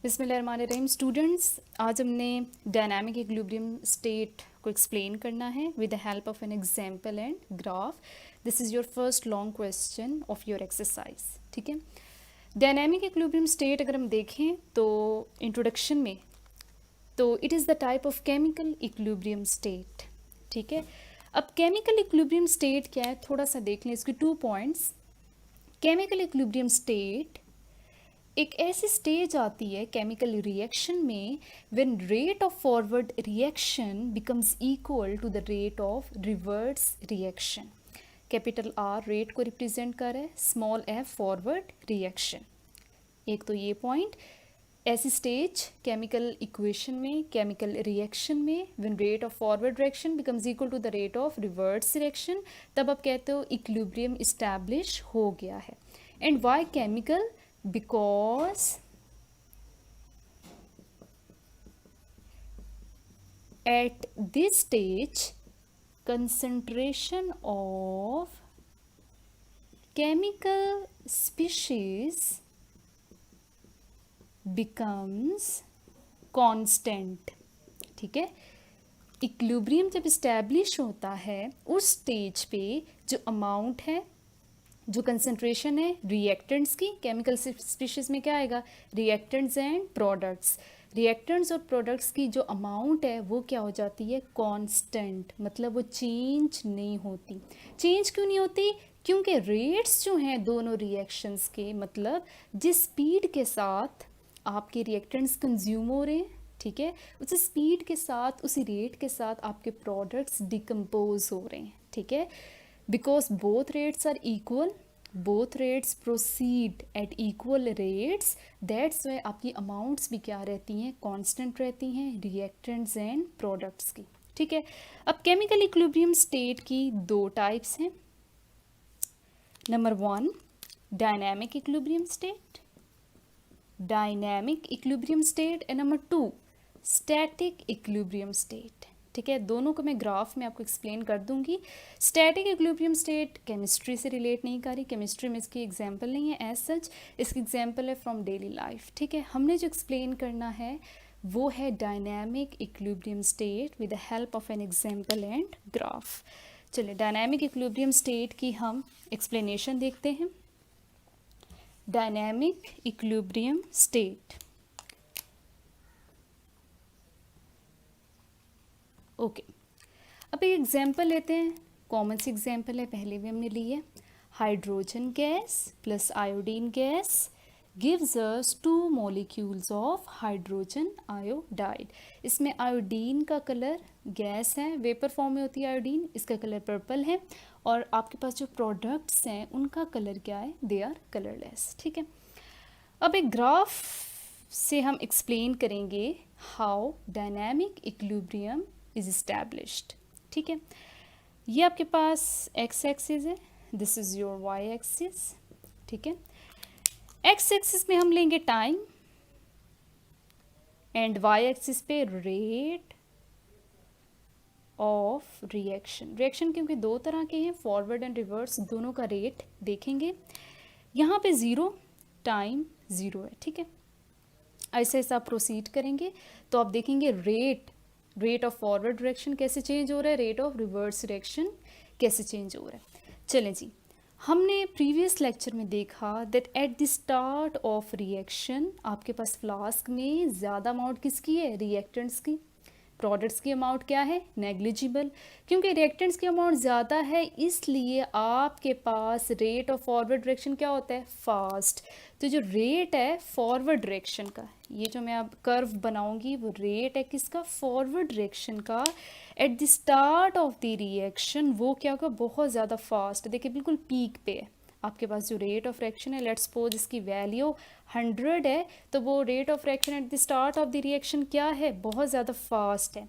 बिस्मिल्लाहिर्रहमानिर्रहीम। स्टूडेंट्स, आज हमने डायनामिक इक्विलिब्रियम स्टेट को एक्सप्लेन करना है with the help of an example and graph. This is your first long question of your exercise. ठीक है, डायनामिक इक्विलिब्रियम स्टेट अगर हम देखें तो इंट्रोडक्शन में तो it is the type of chemical equilibrium state. ठीक है, अब केमिकल इक्विलिब्रियम स्टेट क्या है थोड़ा सा देख लें इसके 2 पॉइंट्स। केमिकल इक्विलिब्रियम स्टेट एक ऐसी स्टेज आती है केमिकल रिएक्शन में when rate of forward reaction becomes equal to the rate of reverse reaction. Capital R rate को रिप्रेजेंट कर रहा है, स्मॉल एफ फॉरवर्ड रिएक्शन। एक तो ये पॉइंट, ऐसी स्टेज केमिकल इक्वेशन में केमिकल रिएक्शन में when rate of forward reaction becomes equal to the rate of reverse reaction, तब आप कहते हो इक्विलिब्रियम इस्टेब्लिश हो गया है। And why chemical? Because at this stage concentration of chemical species becomes constant। ठीक है, इक्विलिब्रियम जब इस्टेब्लिश होता है उस स्टेज पे जो अमाउंट है, जो कंसंट्रेशन है रिएक्टेंट्स की, केमिकल स्पीशीज में क्या आएगा? Reactants and products. रिएक्टेंट्स और प्रोडक्ट्स की जो अमाउंट है वो क्या हो जाती है? कांस्टेंट, मतलब वो चेंज नहीं होती। चेंज क्यों नहीं होती? क्योंकि रेट्स जो हैं दोनों रिएक्शंस के, मतलब जिस स्पीड के साथ आपके रिएक्टेंट्स कंज्यूम हो रहे हैं, ठीक है, उसी स्पीड के साथ, उसी रेट के साथ आपके प्रोडक्ट्स डिकम्पोज हो रहे हैं। ठीक है, because both rates are equal, both rates proceed at equal rates, that's why आपकी अमाउंट्स भी क्या रहती हैं? कांस्टेंट रहती हैं रिएक्टेंट्स एंड प्रोडक्ट्स की। ठीक है, अब केमिकल इक्विलिब्रियम स्टेट की 2 टाइप्स हैं। Number 1 dynamic equilibrium state, dynamic equilibrium state, and number 2 static equilibrium state. ठीक है, दोनों को मैं ग्राफ में आपको एक्सप्लेन कर दूंगी। स्टैटिक इक्विलिब्रियम स्टेट केमिस्ट्री से रिलेट नहीं कर रही, केमिस्ट्री में इसकी एग्जांपल नहीं है एज सच, इसकी एग्जांपल है फ्रॉम डेली लाइफ। ठीक है, हमने जो एक्सप्लेन करना है वो है dynamic equilibrium state with the help of an example and graph. चलिए डायनामिक इक्विलिब्रियम स्टेट की हम एक्सप्लेनेशन देखते हैं। डायनामिक इक्विलिब्रियम स्टेट, ओके अब एक एग्जांपल लेते हैं, कॉमन सी एग्जांपल है, पहले भी हमने ली है। Hydrogen gas plus iodine gas gives us 2 molecules of hydrogen iodide. इसमें आयोडीन का कलर, गैस है, वेपर फॉर्म में होती है आयोडीन, इसका कलर पर्पल है, और आपके पास जो प्रोडक्ट्स हैं उनका कलर क्या है? They are colourless. ठीक है, अब एक ग्राफ से हम एक्सप्लेन करेंगे how dynamic equilibrium is established. ठीक है, ये आपके पास एक्स एक्सिस है, this is your Y axis. ठीक है, एक्स एक्सिस में हम लेंगे टाइम एंड वाई एक्सिस पे रेट ऑफ रिएक्शन। रिएक्शन क्योंकि 2 तरह के हैं, फॉरवर्ड एंड रिवर्स, दोनों का रेट देखेंगे। यहाँ पे 0, टाइम 0 है। ठीक है, ऐसे ऐसा आप प्रोसीड करेंगे तो आप देखेंगे रेट ऑफ फॉरवर्ड डायरेक्शन कैसे चेंज हो रहा है, रेट ऑफ रिवर्स डायरेक्शन कैसे चेंज हो रहा है। चलें जी, हमने प्रीवियस लेक्चर में देखा that at the start of reaction आपके पास फ्लास्क में ज़्यादा अमाउंट किसकी है? रिएक्टेंट्स की। प्रोडक्ट्स की अमाउंट क्या है? नेग्लिजिबल। क्योंकि रिएक्टेंट्स की अमाउंट ज़्यादा है इसलिए आपके पास रेट ऑफ फॉरवर्ड डायरेक्शन क्या होता है? फास्ट। तो जो रेट है फॉरवर्ड डायरेक्शन का, ये जो मैं अब कर्व बनाऊंगी वो रेट है किसका? फॉरवर्ड डायरेक्शन का। Eight the start of the reaction वो क्या होगा? बहुत ज़्यादा फास्ट। देखिए बिल्कुल पीक पे है आपके पास जो रेट ऑफ रिएक्शन है। लेट्स सपोज इसकी वैल्यू 100 है, तो वो rate of reaction at the start of the reaction क्या है? बहुत ज़्यादा फास्ट है।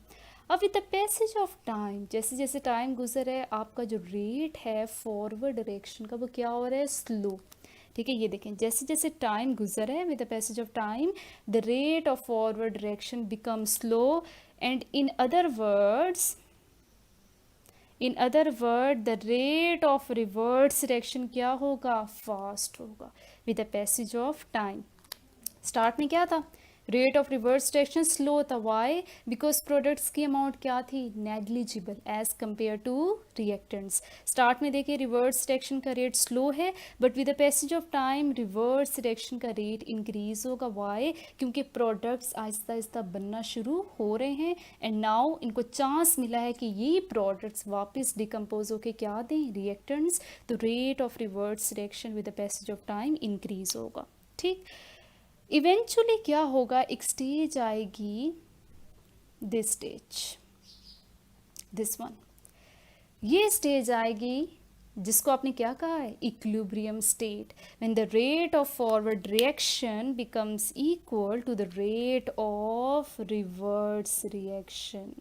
अब with the passage of time, जैसे जैसे टाइम गुजर है आपका जो रेट है फॉरवर्ड डायरेक्शन का वो क्या हो रहा है? स्लो। ठीक है, ये देखें जैसे जैसे टाइम गुजर है with the passage of time the rate of forward direction become slow, and in other words the rate of reverse direction क्या होगा? फास्ट होगा with the passage of time. Start में क्या था? Rate of reverse reaction slow था, why? Because products की amount क्या थी, negligible as compare to reactants. Start में देखिए रिवर्स रिएक्शन का रेट स्लो है, but with the passage of time reverse reaction का रेट इंक्रीज होगा, वाई? क्योंकि प्रोडक्ट्स आहिस्ता आहिस्ता बनना शुरू हो रहे हैं एंड नाउ इनको चांस मिला है कि ये प्रोडक्ट्स वापस डिकम्पोज होके क्या दें, रिएक्टेंट्स, तो rate of reverse reaction with the passage of time increase होगा। ठीक, इवेंचुअली क्या होगा, एक स्टेज आएगी, दिस स्टेज, दिस वन, ये स्टेज आएगी जिसको आपने क्या कहा है, equilibrium state, when the rate of forward reaction becomes equal to the rate of reverse reaction,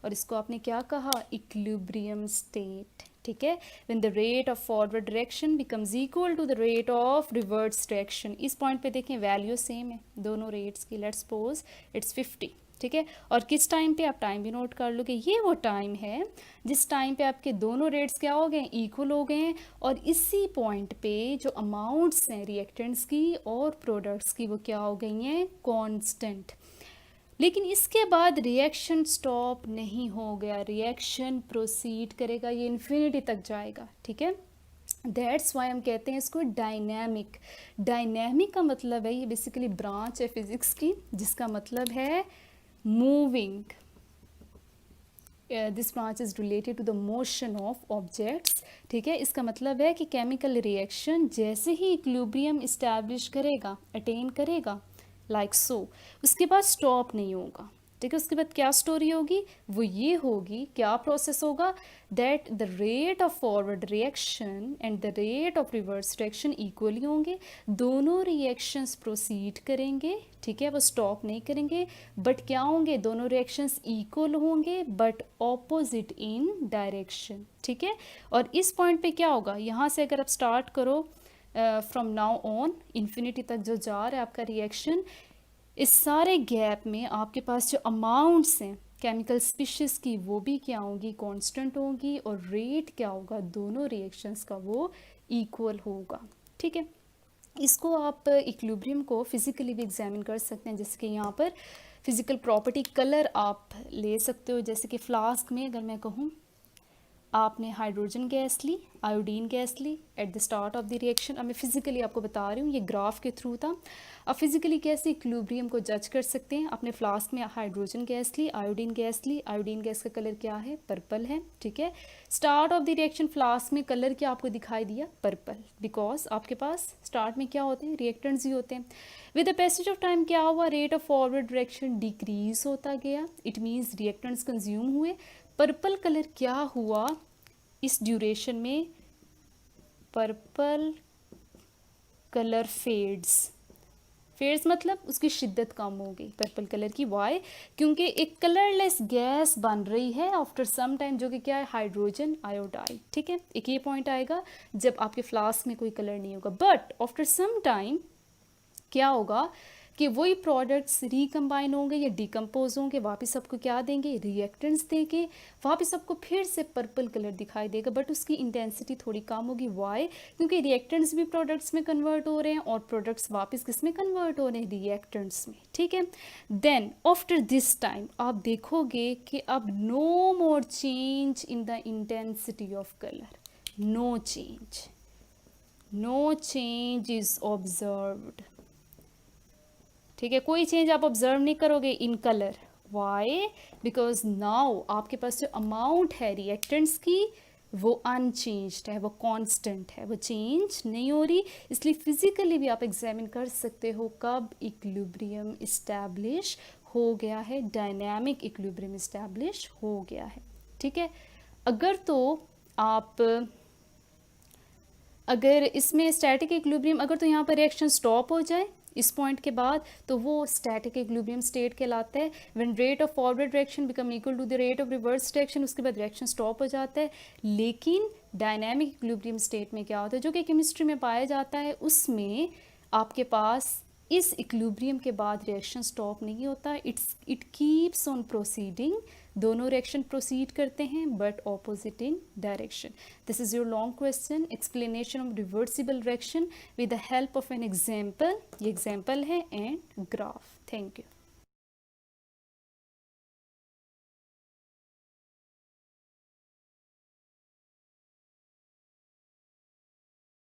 और इसको आपने क्या कहा, इक्विलिब्रियम स्टेट। ठीक है, when the rate of forward direction becomes equal to the rate of reverse direction. इस point पे देखें वैल्यू सेम है दोनों रेट्स की, लेट्स सपोज इट्स 50। ठीक है, और किस टाइम पे, आप टाइम भी नोट कर लो कि ये वो टाइम है जिस टाइम पे आपके दोनों रेट्स क्या हो गए, इक्वल हो गए हैं, और इसी पॉइंट पे जो अमाउंट्स हैं रिएक्टेंट्स की और प्रोडक्ट्स की वो क्या हो गई हैं, कांस्टेंट। लेकिन इसके बाद रिएक्शन स्टॉप नहीं हो गया, रिएक्शन प्रोसीड करेगा, ये इन्फिनिटी तक जाएगा। ठीक है, दैट्स वाई हम कहते हैं इसको डायनेमिक। डायनेमिक का मतलब है, ये बेसिकली ब्रांच है फिजिक्स की जिसका मतलब है मूविंग। This branch is related to the motion of objects. ठीक है, इसका मतलब है कि केमिकल रिएक्शन जैसे ही इक्विलिब्रियम इस्टेब्लिश करेगा, अटेन करेगा, लाइक सो, उसके बाद स्टॉप नहीं होगा। ठीक है, उसके बाद क्या स्टोरी होगी, वो ये होगी, क्या प्रोसेस होगा, that the rate of forward reaction and the rate of reverse reaction equally होंगे, दोनों रिएक्शंस प्रोसीड करेंगे। ठीक है, वो स्टॉप नहीं करेंगे, बट क्या होंगे, दोनों रिएक्शंस इक्वल होंगे बट ऑपोजिट इन डायरेक्शन। ठीक है, और इस पॉइंट पे क्या होगा, यहाँ से अगर आप स्टार्ट करो फ्रॉम नाउ ऑन इन्फिनिटी तक जो जा रहा है आपका रिएक्शन, इस सारे गैप में आपके पास जो अमाउंट्स हैं केमिकल स्पीशीज़ की वो भी क्या होंगी, कांस्टेंट होंगी, और रेट क्या होगा, दोनों रिएक्शंस का वो इक्वल होगा। ठीक है, इसको आप इक्विलिब्रियम को फिजिकली भी एग्जामिन कर सकते हैं, जैसे कि यहाँ पर फिजिकल प्रॉपर्टी कलर आप ले सकते हो, जैसे कि फ्लास्क में अगर मैं कहूँ आपने हाइड्रोजन गैस ली, आयोडीन गैस ली at the start of the reaction. अब मैं फिजिकली आपको बता रही हूँ, ये ग्राफ के थ्रू था। अब फिजिकली कैसे इक्विलिब्रियम को जज कर सकते हैं, आपने फ्लास्क में हाइड्रोजन गैस ली, आयोडीन गैस ली, आयोडीन गैस का कलर क्या है, पर्पल है। ठीक है, start of the reaction flask में कलर क्या आपको दिखाई दिया, पर्पल, बिकॉज आपके पास स्टार्ट में क्या होते हैं, रिएक्टेंट्स ही होते हैं। With the passage of time क्या हुआ, rate of forward direction decrease होता गया, इट मीन्स रिएक्टेंट्स कंज्यूम हुए। पर्पल कलर क्या हुआ इस ड्यूरेशन में, पर्पल कलर फेड्स मतलब उसकी शिद्दत कम हो गई पर्पल कलर की। वाई? क्योंकि एक कलरलेस गैस बन रही है आफ्टर सम टाइम, जो कि क्या है, हाइड्रोजन आयोडाइड। ठीक है, एक ये पॉइंट आएगा जब आपके फ्लास्क में कोई कलर नहीं होगा, बट आफ्टर सम टाइम क्या होगा कि वही प्रोडक्ट्स रिकम्बाइन होंगे या डिकम्पोज होंगे, वापस आपको क्या देंगे, रिएक्टेंट्स देंगे, वापस आपको फिर से पर्पल कलर दिखाई देगा, बट उसकी इंटेंसिटी थोड़ी कम होगी। वाई? क्योंकि रिएक्टेंट्स भी प्रोडक्ट्स में कन्वर्ट हो रहे हैं और प्रोडक्ट्स वापस किस में कन्वर्ट हो रहे हैं, रिएक्टेंट्स में। ठीक है, देन आफ्टर दिस टाइम आप देखोगे कि अब no more change in the intensity of colour, no change is observed. ठीक है, कोई चेंज आप ऑब्जर्व नहीं करोगे in colour. Why? Because now आपके पास जो अमाउंट है रिएक्टेंट्स की वो अनचेंज्ड है, वो कांस्टेंट है, वो चेंज नहीं हो रही। इसलिए फिजिकली भी आप एग्जामिन कर सकते हो कब इक्विलिब्रियम इस्टेब्लिश हो गया है, डायनामिक इक्विलिब्रियम इस्टेब्लिश हो गया है। ठीक है, अगर इसमें स्टैटिक इक्विलिब्रियम, अगर तो यहाँ पर रिएक्शन स्टॉप हो जाए इस पॉइंट के बाद, तो वो स्टैटिक इक्विलिब्रियम स्टेट कहलाता है। When rate of forward direction become equal to the rate of reverse direction, उसके बाद रिएक्शन स्टॉप हो जाता है। लेकिन डायनामिक इक्विलिब्रियम स्टेट में क्या होता है, जो कि केमिस्ट्री में पाया जाता है, उसमें आपके पास इस इक्विलिब्रियम के बाद रिएक्शन स्टॉप नहीं होता, इट कीप्स ऑन प्रोसीडिंग दोनों रिएक्शन प्रोसीड करते हैं but opposite in direction. This is your long question, explanation of reversible reaction with the help of an example. ये एग्जाम्पल है एंड ग्राफ. Thank you.